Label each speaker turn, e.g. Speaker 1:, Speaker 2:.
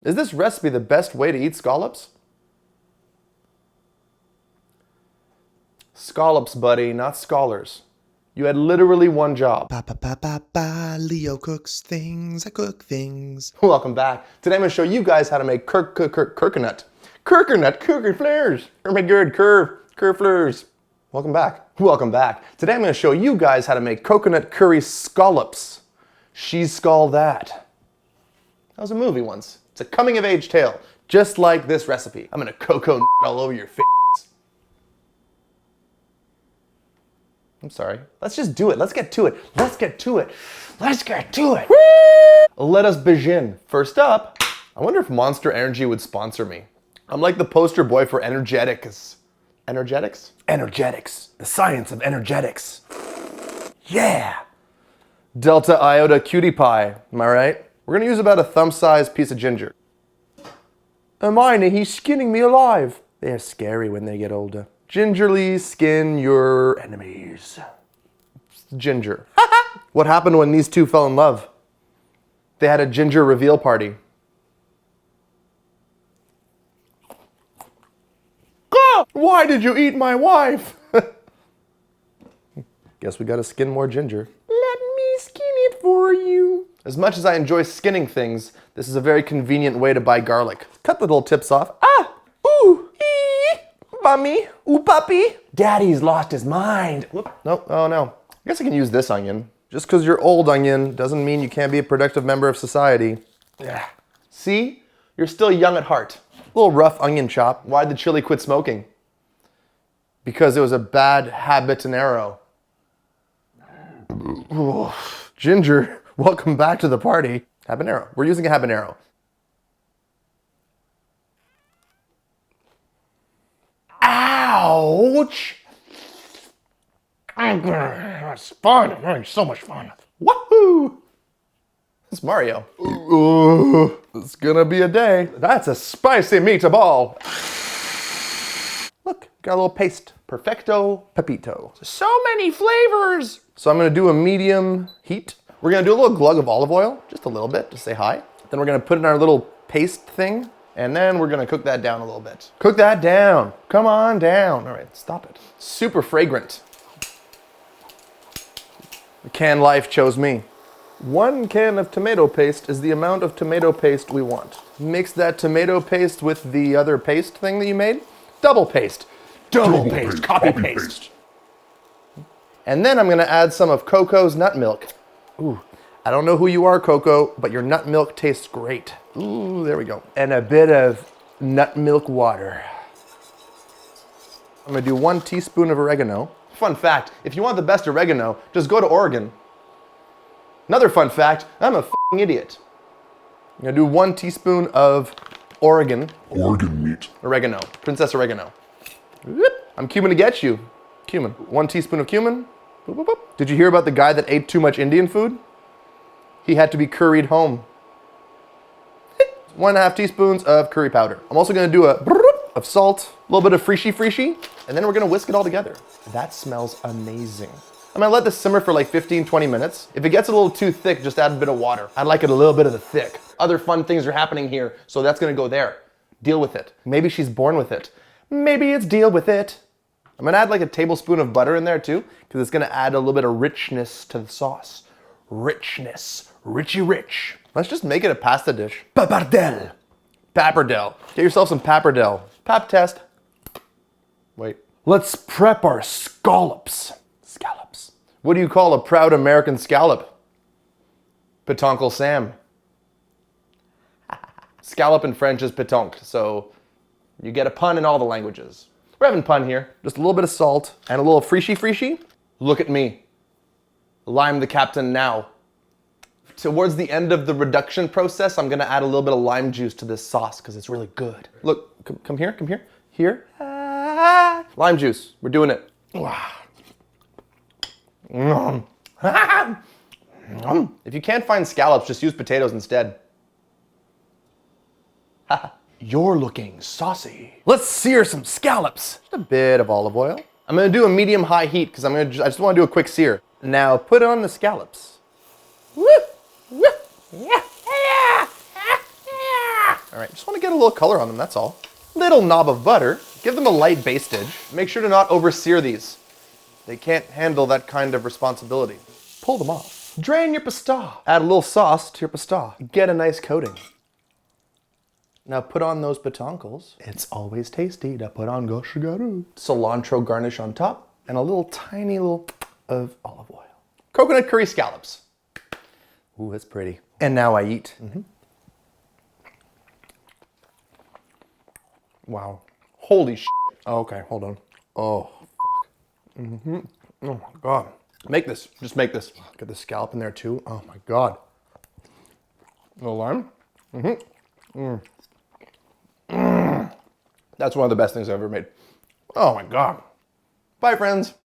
Speaker 1: Is this recipe the best way to eat scallops? Scallops, buddy, not scholars. You had literally one job.
Speaker 2: Leo cooks things, I cook things.
Speaker 1: Welcome back. Today I'm going to show you guys how to make curcurnut flares. Oh my god, curve flares. Welcome back. Welcome back. Today I'm going to show you guys how to make coconut curry scallops. She's scald that. That was a movie once. It's a coming of age tale, just like this recipe. I'm going to cocoa all over your face. I'm sorry. Let's just do it. Let's get to it. Let's get to it. Let's get to it. Woo! Let us begin. First up, I wonder if Monster Energy would sponsor me. I'm like the poster boy for energetics. Energetics? Energetics. The science of energetics. Yeah. Delta Iota Cutie Pie. Am I right? We're going to use about a thumb-sized piece of ginger. Hermione, he's skinning me alive. They're scary when they get older. Gingerly skin your enemies. Ginger. What happened when these two fell in love? They had a ginger reveal party. Why did you eat my wife? Guess we gotta skin more ginger. Let me skin it for you. As much as I enjoy skinning things, this is a very convenient way to buy garlic. Cut the little tips off. Ah! Ooh! Mummy, ooh puppy, daddy's lost his mind. Whoop. Nope, oh no. I guess I can use this onion. Just because you're old onion doesn't mean you can't be a productive member of society. Yeah. See, you're still young at heart. A little rough onion chop. Why'd the chili quit smoking? Because it was a bad habanero. Ginger, welcome back to the party. Habanero, we're using a habanero. Ouch! It's fun. I'm having so much fun. Woohoo! It's Mario. Ooh, it's gonna be a day. That's a spicy meatball. Look, got a little paste. Perfecto pepito. So many flavors. So I'm gonna do a medium heat. We're gonna do a little glug of olive oil, just a little bit to say hi. Then we're gonna put in our little paste thing. And then we're gonna cook that down a little bit. Cook that down. Come on down. All right, stop it. Super fragrant. The can life chose me. 1 can of tomato paste is the amount of tomato paste we want. Mix that tomato paste with the other paste thing that you made. Double paste. Double paste. Copy paste. And then I'm gonna add some of Coco's nut milk. Ooh. I don't know who you are, Coco, but your nut milk tastes great. Ooh, there we go. And a bit of nut milk water. I'm gonna do 1 teaspoon of oregano. Fun fact, if you want the best oregano, just go to Oregon. Another fun fact, I'm a f***ing idiot. I'm gonna do 1 teaspoon of Oregon meat. Oregano, princess oregano. I'm cumin to get you. Cumin, 1 teaspoon of cumin. Boop, boop, boop. Did you hear about the guy that ate too much Indian food? He had to be curried home. 1.5 teaspoons of curry powder. I'm also gonna do a of salt, a little bit of free-shee, and then we're gonna whisk it all together. That smells amazing. I'm gonna let this simmer for like 15-20 minutes. If it gets a little too thick, just add a bit of water. I like it a little bit of the thick. Other fun things are happening here, so that's gonna go there. Deal with it. Maybe she's born with it. Maybe it's deal with it. I'm gonna add like a tablespoon of butter in there too, because it's gonna add a little bit of richness to the sauce. Richness, richy rich. Let's just make it a pasta dish. Pappardelle. Pappardelle. Get yourself some pappardelle. Pap test. Wait. Let's prep our scallops. Scallops. What do you call a proud American scallop? Petoncle Sam. Scallop in French is pétanque, so you get a pun in all the languages. We're having pun here. Just a little bit of salt and a little free-shee. Look at me. Lime the captain now. Towards the end of the reduction process, I'm gonna add a little bit of lime juice to this sauce because it's really good. Look, come here. Here. Lime juice, we're doing it. If you can't find scallops, just use potatoes instead. You're looking saucy. Let's sear some scallops. Just a bit of olive oil. I'm gonna do a medium-high heat because I just wanna do a quick sear. Now put on the scallops. All right, just want to get a little color on them, that's all. Little knob of butter. Give them a light bastage. Make sure to not over-sear these. They can't handle that kind of responsibility. Pull them off. Drain your pasta. Add a little sauce to your pasta. Get a nice coating. Now put on those batoncles. It's always tasty to put on gochugaru. Cilantro garnish on top, and a little tiny little of olive oil. Coconut curry scallops. Ooh, that's pretty. And now I eat. Wow. Holy shit. Oh, okay, hold on. Oh, fuck. Oh my God. Make this, just make this. Get the scallop in there too. Oh my God. A little lime. That's one of the best things I've ever made. Oh my God. Bye, friends.